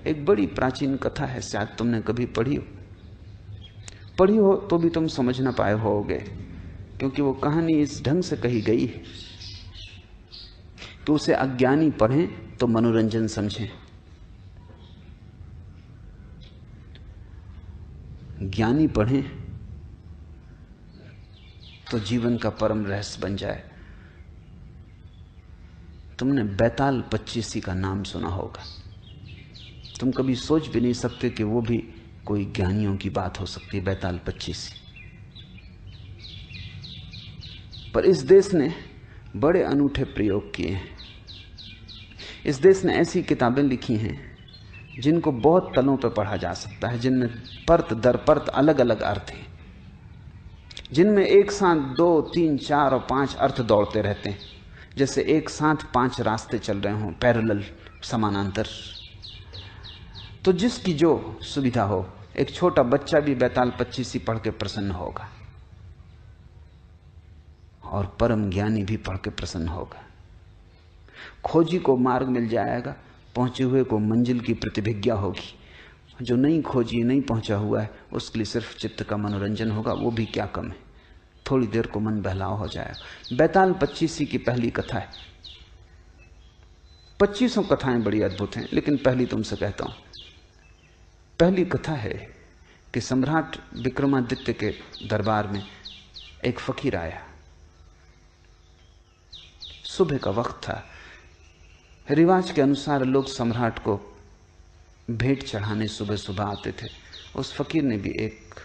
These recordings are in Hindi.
एक बड़ी प्राचीन कथा है, शायद तुमने कभी पढ़ी हो तो भी तुम समझ ना पाए होगे, क्योंकि वो कहानी इस ढंग से कही गई है कि उसे अज्ञानी पढ़ें तो मनोरंजन समझें, ज्ञानी पढ़ें तो जीवन का परम रहस्य बन जाए। तुमने बैताल पच्चीसी का नाम सुना होगा। तुम कभी सोच भी नहीं सकते कि वो भी कोई ज्ञानियों की बात हो सकती है, बैताल पच्चीसी। पर इस देश ने बड़े अनूठे प्रयोग किए हैं। इस देश ने ऐसी किताबें लिखी हैं जिनको बहुत तलों पर पढ़ा जा सकता है, जिनमें परत दर परत अलग अलग अर्थ हैं, जिनमें एक साथ 2, 3, 4 और 5 अर्थ दौड़ते रहते हैं, जैसे एक साथ 5 रास्ते चल रहे हों, पैरेलल, समानांतर। तो जिसकी जो सुविधा हो, एक छोटा बच्चा भी बैताल पच्चीसी पढ़ के प्रसन्न होगा और परम ज्ञानी भी पढ़ के प्रसन्न होगा। खोजी को मार्ग मिल जाएगा, पहुंचे हुए को मंजिल की प्रतिभिज्ञा होगी। जो नहीं खोजी, नहीं पहुंचा हुआ है, उसके लिए सिर्फ चित्त का मनोरंजन होगा, वो भी क्या कम है, थोड़ी देर को मन बहलाव हो जाएगा। बैताल पच्चीसी की पहली कथा है। 25 कथाएं बड़ी अद्भुत हैं, लेकिन पहली तुमसे कहता हूं। पहली कथा है कि सम्राट विक्रमादित्य के दरबार में एक फकीर आया। सुबह का वक्त था। रिवाज के अनुसार लोग सम्राट को भेंट चढ़ाने सुबह सुबह आते थे। उस फकीर ने भी एक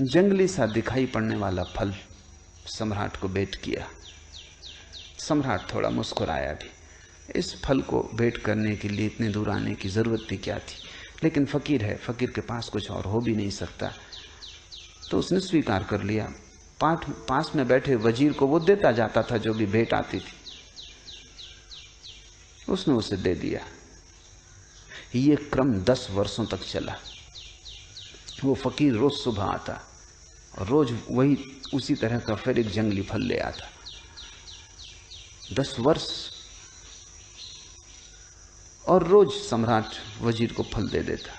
जंगली सा दिखाई पड़ने वाला फल सम्राट को भेंट किया। सम्राट थोड़ा मुस्कुराया भी। इस फल को भेंट करने के लिए इतने दूर आने की जरूरत भी क्या थी, लेकिन फकीर है, फकीर के पास कुछ और हो भी नहीं सकता, तो उसने स्वीकार कर लिया। पास में बैठे वजीर को वो देता जाता था जो भी भेंट आती थी, उसने उसे दे दिया। ये क्रम 10 वर्षों तक चला। वो फकीर रोज सुबह आता और रोज वही उसी तरह का फिर एक जंगली फल ले आता। 10 वर्ष, और रोज सम्राट वजीर को फल दे देता।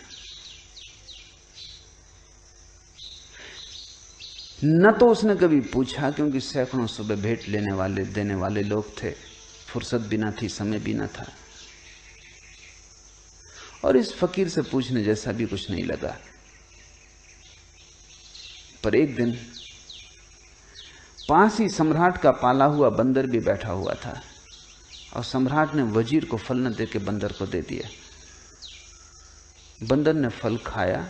न तो उसने कभी पूछा, क्योंकि सैकड़ों सुबह भेंट लेने वाले देने वाले लोग थे, फुर्सत भी ना थी, समय भी ना था, और इस फकीर से पूछने जैसा भी कुछ नहीं लगा। पर एक दिन पास ही सम्राट का पाला हुआ बंदर भी बैठा हुआ था, और सम्राट ने वजीर को फल न दे के बंदर को दे दिया। बंदर ने फल खाया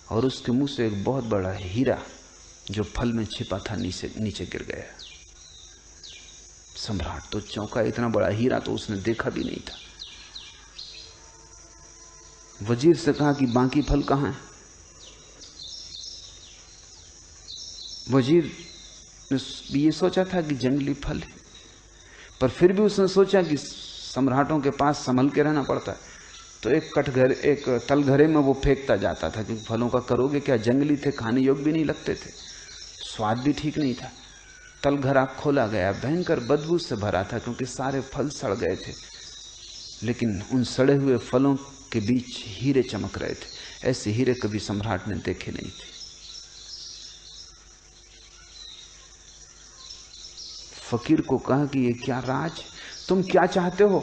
और उसके मुंह से एक बहुत बड़ा हीरा जो फल में छिपा था नीचे गिर गया। सम्राट तो चौंका, इतना बड़ा हीरा तो उसने देखा भी नहीं था। वजीर से कहा कि बाकी फल कहां हैं? वजीर ने ये सोचा था कि जंगली फल है, पर फिर भी उसने सोचा कि सम्राटों के पास संभल के रहना पड़ता है, तो एक तलघरे में वो फेंकता जाता था, क्योंकि फलों का करोगे क्या, जंगली थे, खाने योग्य भी नहीं लगते थे, स्वाद भी ठीक नहीं था। तलघरा खोला गया, भयंकर बदबू से भरा था, क्योंकि सारे फल सड़ गए थे, लेकिन उन सड़े हुए फलों के बीच हीरे चमक रहे थे। ऐसे हीरे कभी सम्राट ने देखे नहीं थे। फकीर को कहा कि ये क्या राज, तुम क्या चाहते हो,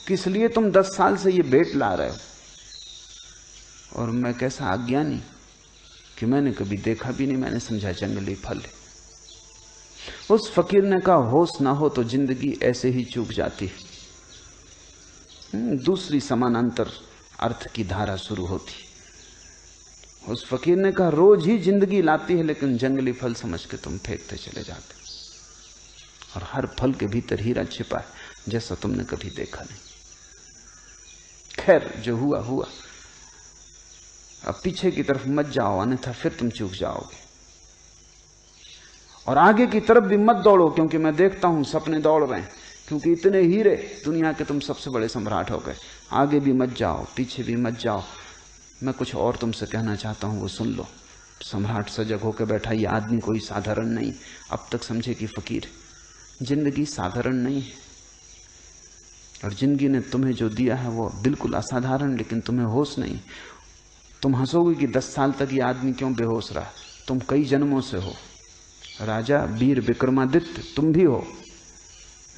किस लिए तुम 10 साल से ये भेंट ला रहे हो, और मैं कैसा अज्ञानी कि मैंने कभी देखा भी नहीं, मैंने समझा जंगली फल है। उस फकीर ने कहा, होश ना हो तो जिंदगी ऐसे ही चूक जाती है। दूसरी समानांतर अर्थ की धारा शुरू होती। उस फकीर ने कहा, रोज ही जिंदगी लाती है, लेकिन जंगली फल समझ के तुम फेंकते चले जाते, और हर फल के भीतर हीरा छिपा है जैसा तुमने कभी देखा नहीं। खैर, जो हुआ हुआ, अब पीछे की तरफ मत जाओ, अन्यथा फिर तुम चूक जाओगे, और आगे की तरफ भी मत दौड़ो, क्योंकि मैं देखता हूं सपने दौड़ रहे हैं, क्योंकि इतने हीरे, दुनिया के तुम सबसे बड़े सम्राट हो गए। आगे भी मत जाओ, पीछे भी मत जाओ, मैं कुछ और तुमसे कहना चाहता हूं, वो सुन लो। सम्राट सजग होकर बैठा। ये आदमी कोई साधारण नहीं, अब तक समझे कि फकीर। जिंदगी साधारण नहीं है, और जिंदगी ने तुम्हें जो दिया है वो बिल्कुल असाधारण, लेकिन तुम्हें होश नहीं। तुम हंसोगे कि 10 साल तक ये आदमी क्यों बेहोश रहा। तुम कई जन्मों से हो। राजा वीर विक्रमादित्य तुम भी हो।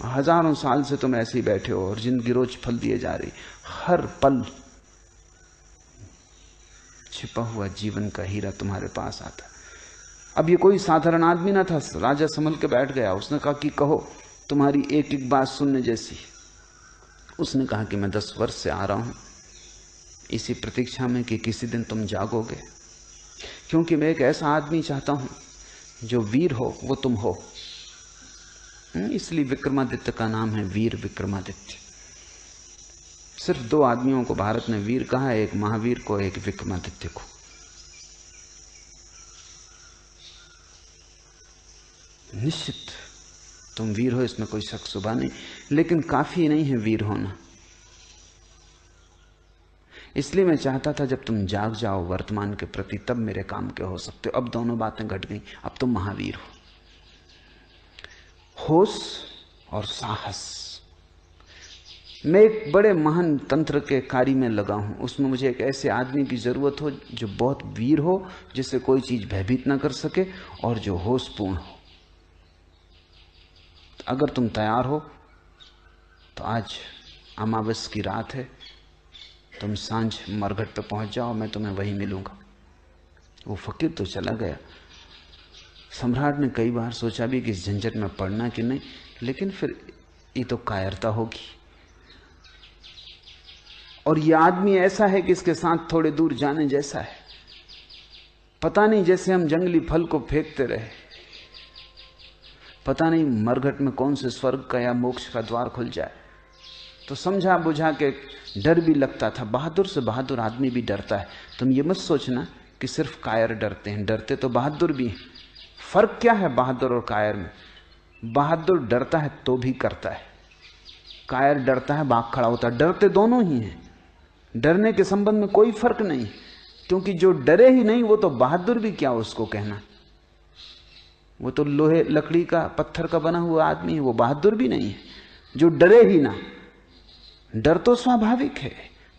हजारों साल से तुम ऐसे ही बैठे हो और जिंदगी रोज फल दिए जा रही। हर पल छिपा हुआ जीवन का हीरा तुम्हारे पास आता। अब ये कोई साधारण आदमी ना था। राजा संभल के बैठ गया। उसने कहा कि कहो, तुम्हारी एक एक बात सुनने जैसी। उसने कहा कि मैं 10 वर्ष से आ रहा हूं इसी प्रतीक्षा में कि किसी दिन तुम जागोगे, क्योंकि मैं एक ऐसा आदमी चाहता हूं जो वीर हो, वो तुम हो। इसलिए विक्रमादित्य का नाम है वीर विक्रमादित्य। सिर्फ 2 आदमियों को भारत ने वीर कहा है, एक महावीर को, एक विक्रमादित्य को। निश्चित तुम वीर हो, इसमें कोई शक शुबा नहीं, लेकिन काफी नहीं है वीर होना। इसलिए मैं चाहता था जब तुम जाग जाओ वर्तमान के प्रति, तब मेरे काम के हो सकते हो। अब दोनों बातें घट गई। अब तुम महावीर हो। होश और साहस। मैं एक बड़े महान तंत्र के कार्य में लगा हूं। उसमें मुझे एक ऐसे आदमी की जरूरत हो जो बहुत वीर हो, जिसे कोई चीज भयभीत ना कर सके, और जो होशपूर्ण हो। अगर तुम तैयार हो तो आज अमावस की रात है, तुम सांझ मरघट पे पहुंच जाओ, मैं तुम्हें वहीं मिलूंगा। वो फकीर तो चला गया। सम्राट ने कई बार सोचा भी कि इस झंझट में पड़ना कि नहीं, लेकिन फिर ये तो कायरता होगी। और ये आदमी ऐसा है कि इसके साथ थोड़े दूर जाने जैसा है। पता नहीं, जैसे हम जंगली फल को फेंकते रहे, पता नहीं मरघट में कौन से स्वर्ग का या मोक्ष का द्वार खुल जाए। तो समझा बुझा के डर भी लगता था। बहादुर से बहादुर आदमी भी डरता है। तुम ये मत सोचना कि सिर्फ कायर डरते हैं, डरते तो बहादुर भी हैं। फर्क क्या है बहादुर और कायर में? बहादुर डरता है तो भी करता है, कायर डरता है भाग खड़ा होता है। डरते दोनों ही हैं। डरने के संबंध में कोई फर्क नहीं, क्योंकि जो डरे ही नहीं वो तो बहादुर भी क्या उसको कहना। वो तो लोहे लकड़ी का पत्थर का बना हुआ आदमी है, वो बहादुर भी नहीं है जो डरे ही ना। डर तो स्वाभाविक है,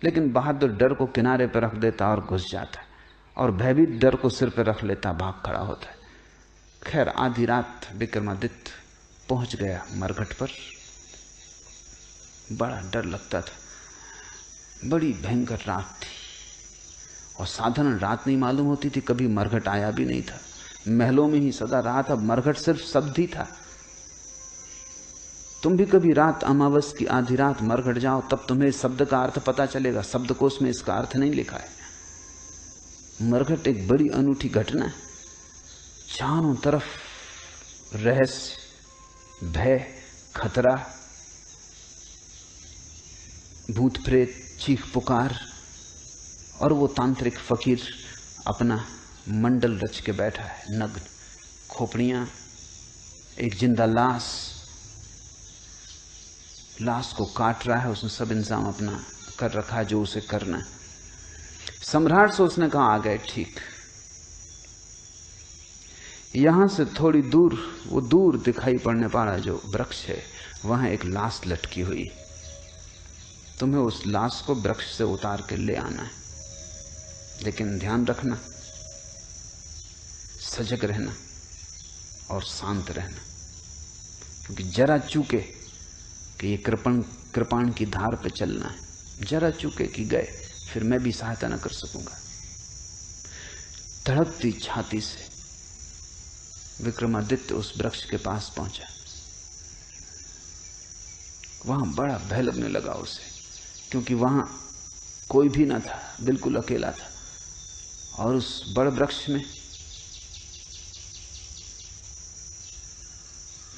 लेकिन बहादुर डर को किनारे पर रख देता और घुस जाता है, और भयभीत डर को सिर पर रख लेता, भाग खड़ा होता है। खैर आधी रात विक्रमादित्य पहुंच गया मरघट पर। बड़ा डर लगता था, बड़ी भयंकर रात थी, और साधारण रात नहीं मालूम होती थी। कभी मरघट आया भी नहीं था, महलों में ही सदा रहा था। मरघट सिर्फ शब्द ही था। तुम भी कभी रात, अमावस की आधी रात मरघट जाओ, तब तुम्हें शब्द का अर्थ पता चलेगा। शब्दकोश में इसका अर्थ नहीं लिखा है। मरघट एक बड़ी अनूठी घटना है। चारों तरफ रहस्य, भय, खतरा, भूत प्रेत, चीख पुकार, और वो तांत्रिक फकीर अपना मंडल रच के बैठा है, नग्न। खोपड़ियां, एक जिंदा लाश को काट रहा है। उसने सब इंतजाम अपना कर रखा है जो उसे करना है। सम्राट से उसने कहा, आ गए ठीक। यहां से थोड़ी दूर, वो दूर दिखाई पड़ने वाला जो वृक्ष है, वहां एक लाश लटकी हुई। तुम्हें उस लाश को वृक्ष से उतार के ले आना है, लेकिन ध्यान रखना, सजग रहना और शांत रहना, क्योंकि जरा चूके कि ये कृपाण की धार पे चलना है, जरा चूके कि गए, फिर मैं भी सहायता न कर सकूंगा। धड़कती छाती से विक्रमादित्य उस वृक्ष के पास पहुंचा। वहां बड़ा भय लगने लगा उसे, क्योंकि वहां कोई भी ना था, बिल्कुल अकेला था। और उस बड़े वृक्ष में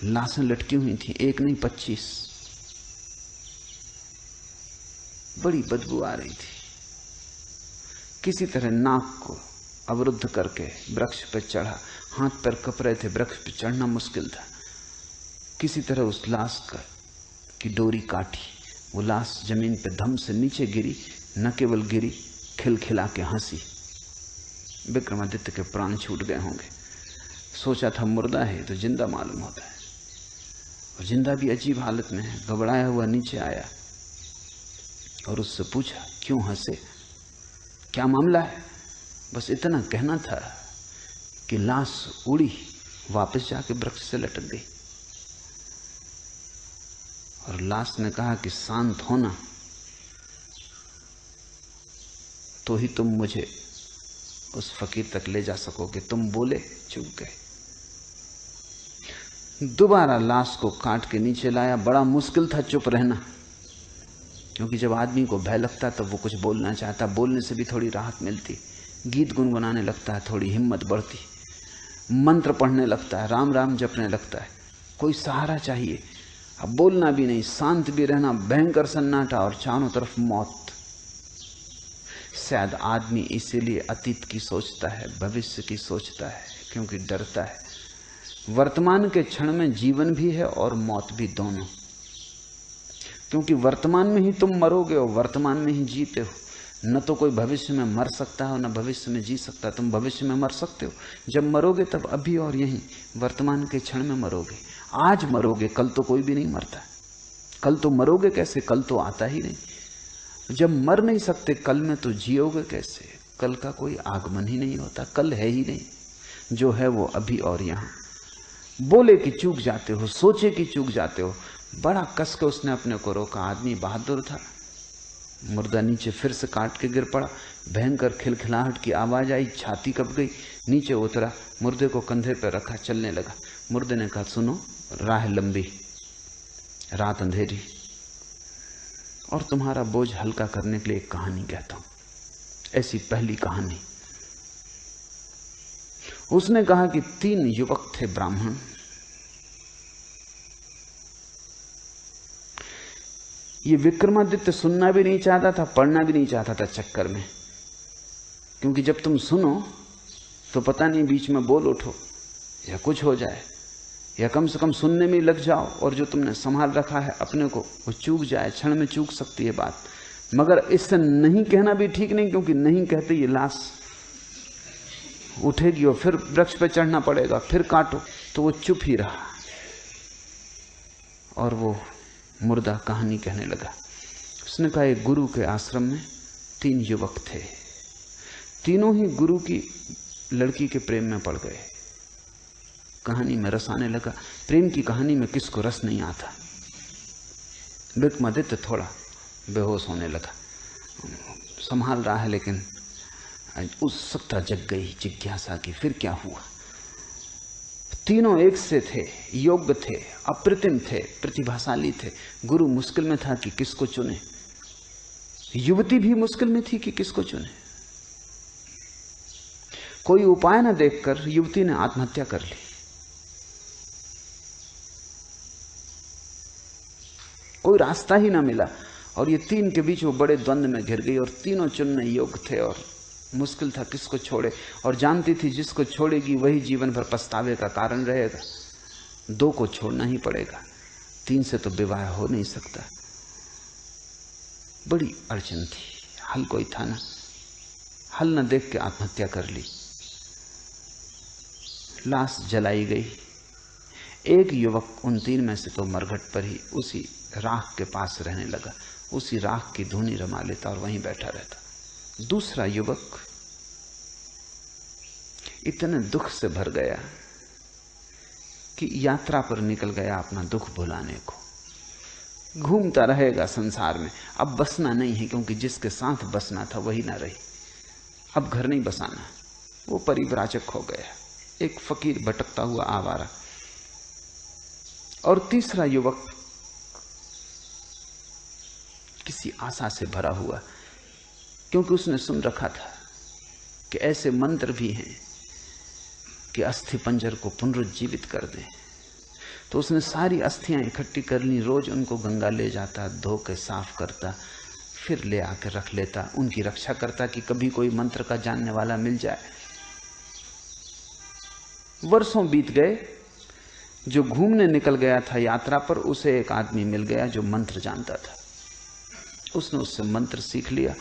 लाशें लटकी हुई थी, एक नहीं 25। बड़ी बदबू आ रही थी। किसी तरह नाक को अवरुद्ध करके वृक्ष पर चढ़ा। हाथ पैर कप रहे थे, वृक्ष पर चढ़ना मुश्किल था। किसी तरह उस लाश की डोरी काटी। वो लाश जमीन पे धम से नीचे गिरी। न केवल गिरी, खिलखिला के हंसी। विक्रमादित्य के प्राण छूट गए होंगे। सोचा था मुर्दा है तो जिंदा मालूम होता है, और जिंदा भी अजीब हालत में है। घबराया हुआ नीचे आया, और उससे पूछा, क्यों हंसे, क्या मामला है? बस इतना कहना था कि लाश उड़ी, वापस जाके वृक्ष से लटक गई। और लाश ने कहा कि शांत होना तो ही तुम मुझे उस फकीर तक ले जा सकोगे। तुम बोले, चुप गए। दोबारा लाश को काट के नीचे लाया। बड़ा मुश्किल था चुप रहना, क्योंकि जब आदमी को भय लगता है तब वो कुछ बोलना चाहता, बोलने से भी थोड़ी राहत मिलती। गीत गुनगुनाने लगता है, थोड़ी हिम्मत बढ़ती, मंत्र पढ़ने लगता है, राम राम जपने लगता है, कोई सहारा चाहिए। अब बोलना भी नहीं, शांत भी रहना, भयंकर सन्नाटा और चारों तरफ मौत। शायद आदमी इसीलिए अतीत की सोचता है, भविष्य की सोचता है, क्योंकि डरता है। वर्तमान के क्षण में जीवन भी है और मौत भी, दोनों। क्योंकि वर्तमान में ही तुम मरोगे और वर्तमान में ही जीते हो। न तो कोई भविष्य में मर सकता है, न भविष्य में जी सकता है। तुम भविष्य में मर सकते हो, जब मरोगे तब अभी और यहीं वर्तमान के क्षण में मरोगे। आज मरोगे, कल तो कोई भी नहीं मरता। कल तो मरोगे कैसे, कल तो आता ही नहीं। जब मर नहीं सकते कल में, तो जियोगे कैसे? कल का कोई आगमन ही नहीं होता, कल है ही नहीं। जो है वो अभी और यहाँ। बोले कि चूक जाते हो, सोचे कि चूक जाते हो। बड़ा कस के उसने अपने को रोका। आदमी बहादुर था। मुर्दा नीचे फिर से काट के गिर पड़ा। भयंकर खिलखिलाहट की आवाज आई, छाती कप गई। नीचे उतरा, मुर्दे को कंधे पर रखा, चलने लगा। मुर्दे ने कहा, सुनो, राह लंबी, रात अंधेरी, और तुम्हारा बोझ हल्का करने के लिए एक कहानी कहता हूं। ऐसी पहली कहानी। उसने कहा कि 3 युवक थे, ब्राह्मण। ये विक्रमादित्य सुनना भी नहीं चाहता था, पढ़ना भी नहीं चाहता था चक्कर में, क्योंकि जब तुम सुनो तो पता नहीं बीच में बोल उठो या कुछ हो जाए, या कम से कम सुनने में लग जाओ और जो तुमने संभाल रखा है अपने को वो चूक जाए। क्षण में चूक सकती है बात। मगर इससे नहीं कहना भी ठीक नहीं, क्योंकि नहीं कहते ये लाश उठेगी और फिर वृक्ष पे चढ़ना पड़ेगा, फिर काटो। तो वो चुप ही रहा और वो मुर्दा कहानी कहने लगा। उसने कहा, एक गुरु के आश्रम में 3 युवक थे। तीनों ही गुरु की लड़की के प्रेम में पड़ गए। कहानी में रस आने लगा। प्रेम की कहानी में किसको रस नहीं आता। विक्रमादित्य थोड़ा बेहोश होने लगा, संभाल रहा है, लेकिन उत्सुकता जग गई, जिज्ञासा की, फिर क्या हुआ। तीनों एक से थे, योग्य थे, अप्रतिम थे, प्रतिभाशाली थे। गुरु मुश्किल में था कि किसको चुने। युवती भी मुश्किल में थी कि किसको चुने। कोई उपाय न देखकर युवती ने आत्महत्या कर ली। कोई रास्ता ही ना मिला और ये 3 के बीच वो बड़े द्वंद्व में घिर गई। और तीनों चुनने योग्य थे और मुश्किल था किसको छोड़े। और जानती थी जिसको छोड़ेगी वही जीवन भर पछतावे का कारण रहेगा। 2 को छोड़ना ही पड़ेगा, 3 से तो विवाह हो नहीं सकता। बड़ी अड़चन थी, हल कोई था ना। हल न देख के आत्महत्या कर ली। लाश जलाई गई। एक युवक उन 3 में से तो मरघट पर ही उसी राख के पास रहने लगा, उसी राख की धुनी रमा लेता और वहीं बैठा रहता। दूसरा युवक इतने दुख से भर गया कि यात्रा पर निकल गया अपना दुख भुलाने को। घूमता रहेगा संसार में, अब बसना नहीं है, क्योंकि जिसके साथ बसना था वही ना रही। अब घर नहीं बसाना, वो परिव्राजक हो गया, एक फकीर भटकता हुआ आवारा। और तीसरा युवक किसी आशा से भरा हुआ, क्योंकि उसने सुन रखा था कि ऐसे मंत्र भी हैं कि अस्थि पंजर को पुनरुज्जीवित कर दें। तो उसने सारी अस्थियां इकट्ठी कर ली, रोज उनको गंगा ले जाता, धो के साफ करता, फिर ले आकर रख लेता, उनकी रक्षा करता कि कभी कोई मंत्र का जानने वाला मिल जाए। वर्षों बीत गए। जो घूमने निकल गया था यात्रा पर, उसे एक आदमी मिल गया जो मंत्र जानता था। उसने उससे मंत्र सीख लिया,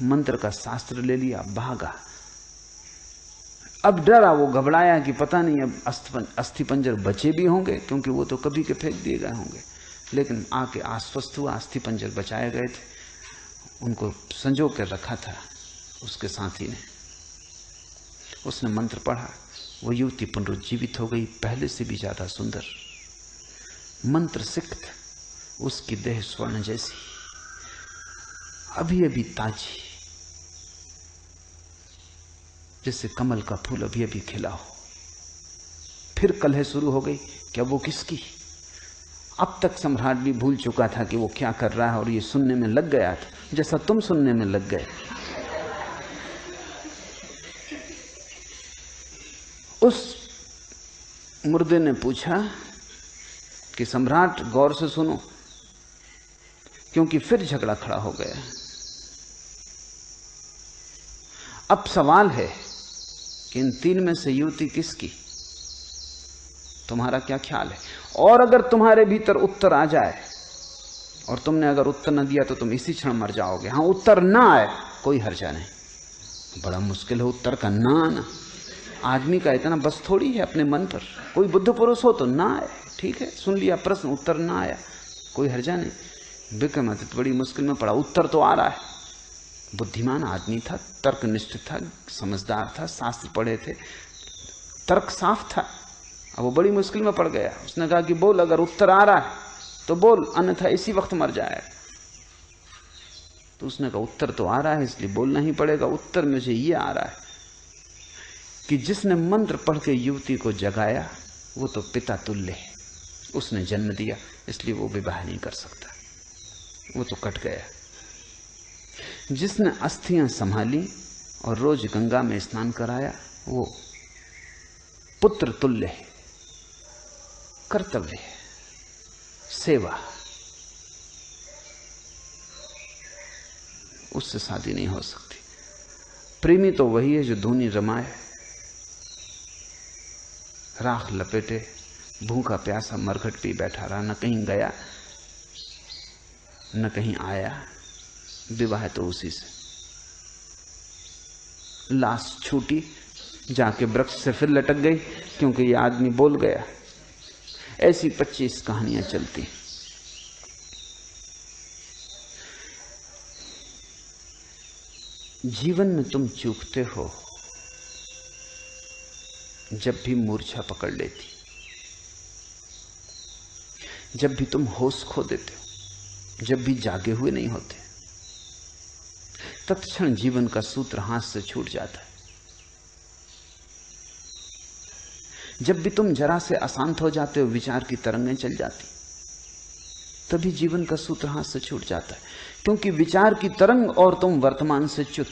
मंत्र का शास्त्र ले लिया, भागा। अब डरा, वो घबराया कि पता नहीं अब अस्थि पंजर बचे भी होंगे, क्योंकि वो तो कभी के फेंक दिए गए होंगे। लेकिन आके आश्वस्त हुआ, अस्थि पंजर बचाए गए थे, उनको संजो कर रखा था उसके साथी ने। उसने मंत्र पढ़ा, वो युवती पुनरुज्जीवित हो गई, पहले से भी ज्यादा सुंदर, मंत्र सिक्त, उसकी देह स्वर्ण जैसी, अभी अभी ताजी, जैसे कमल का फूल अभी अभी खिला हो। फिर कलह शुरू हो गई, क्या वो किसकी? अब तक सम्राट भी भूल चुका था कि वो क्या कर रहा है, और ये सुनने में लग गया था जैसा तुम सुनने में लग गए। उस मुर्दे ने पूछा कि सम्राट गौर से सुनो, क्योंकि फिर झगड़ा खड़ा हो गया। अब सवाल है कि इन तीन में से युवती किसकी? तुम्हारा क्या ख्याल है? और अगर तुम्हारे भीतर उत्तर आ जाए, और तुमने अगर उत्तर न दिया तो तुम इसी क्षण मर जाओगे। हाँ, उत्तर ना आए कोई हर्जा नहीं। बड़ा मुश्किल है उत्तर का ना आना। आदमी का इतना बस थोड़ी है अपने मन पर। कोई बुद्ध पुरुष हो तो ना आए, ठीक है, सुन लिया प्रश्न, उत्तर ना आया, कोई हर्जा नहीं। विक्रमादित्य बड़ी मुश्किल में पड़ा। उत्तर तो आ रहा है, बुद्धिमान आदमी था, तर्कनिष्ठ था, समझदार था, शास्त्र पढ़े थे, तर्क साफ था। अब वो बड़ी मुश्किल में पड़ गया। उसने कहा कि बोल, अगर उत्तर आ रहा है तो बोल, अन्यथा इसी वक्त मर जाए। तो उसने कहा उत्तर तो आ रहा है, इसलिए बोलना ही पड़ेगा। उत्तर मुझे ये आ रहा है कि जिसने मंत्र पढ़ के युवती को जगाया वो तो पिता तुल्य है, उसने जन्म दिया, इसलिए वो विवाह नहीं कर सकता, वो तो कट गया। जिसने अस्थियां संभाली और रोज गंगा में स्नान कराया वो पुत्र तुल्य है, कर्तव्य है, सेवा, उससे शादी नहीं हो सकती। प्रेमी तो वही है जो धूनी रमाए, राख लपेटे, भूखा प्यासा मरघट पी बैठा रहा, न कहीं गया न कहीं आया। विवाह तो उसी से। लाश छूटी, जाके वृक्ष से फिर लटक गई, क्योंकि ये आदमी बोल गया। ऐसी 25 कहानियां चलती। जीवन में तुम चूकते हो जब भी मूर्छा पकड़ लेती, जब भी तुम होश खो देते हो, जब भी जागे हुए नहीं होते, तत्क्षण जीवन का सूत्र हाथ से छूट जाता है। जब भी तुम जरा से अशांत हो जाते हो, विचार की तरंगें चल जाती, तभी जीवन का सूत्र हाथ से छूट जाता है। क्योंकि विचार की तरंग और तुम वर्तमान से च्युत,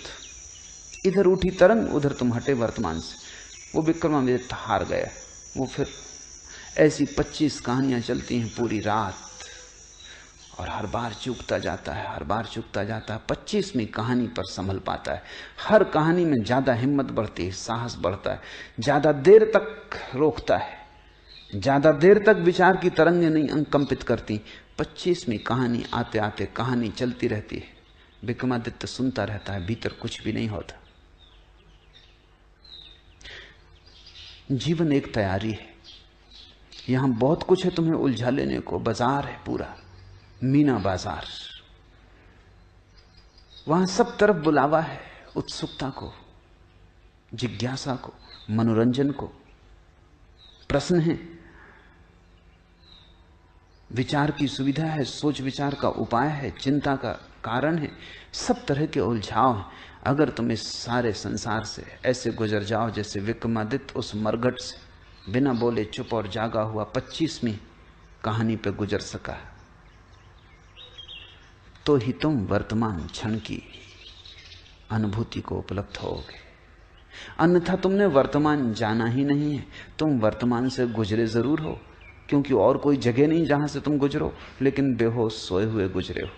इधर उठी तरंग, उधर तुम हटे वर्तमान से। वो विक्रमादित्य हार गया। वो फिर ऐसी 25 कहानियां चलती हैं पूरी रात, और हर बार चूकता जाता है, हर बार चूकता जाता है। 25वीं कहानी पर संभल पाता है। हर कहानी में ज्यादा हिम्मत बढ़ती है, साहस बढ़ता है, ज्यादा देर तक रोकता है, ज्यादा देर तक विचार की तरंगें नहीं अंकंपित करती। 25वीं कहानी आते आते कहानी चलती रहती है। विक्रमादित्य सुनता रहता है, भीतर कुछ भी नहीं होता। जीवन एक तैयारी है। यहां बहुत कुछ है तुम्हें उलझा लेने को। बाजार है पूरा, मीना बाजार। वहां सब तरफ बुलावा है, उत्सुकता को, जिज्ञासा को, मनोरंजन को। प्रश्न है, विचार की सुविधा है, सोच विचार का उपाय है, चिंता का कारण है, सब तरह के उलझाव हैं। अगर तुम इस सारे संसार से ऐसे गुजर जाओ जैसे विक्रमादित्य उस मरघट से बिना बोले चुप और जागा हुआ 25वीं कहानी पे गुजर सका, तो ही तुम वर्तमान क्षण की अनुभूति को उपलब्ध होगे। अन्यथा तुमने वर्तमान जाना ही नहीं है। तुम वर्तमान से गुजरे जरूर हो, क्योंकि और कोई जगह नहीं जहां से तुम गुजरो, लेकिन बेहोश सोए हुए गुजरे हो।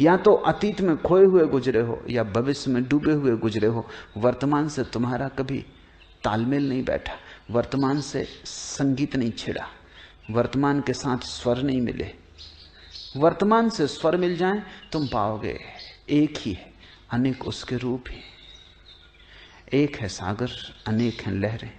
या तो अतीत में खोए हुए गुजरे हो, या भविष्य में डूबे हुए गुजरे हो। वर्तमान से तुम्हारा कभी तालमेल नहीं बैठा, वर्तमान से संगीत नहीं छिड़ा, वर्तमान के साथ स्वर नहीं मिले। वर्तमान से स्वर मिल जाएं, तुम पाओगे एक ही है, अनेक उसके रूप ही। एक है सागर, अनेक हैं लहरें।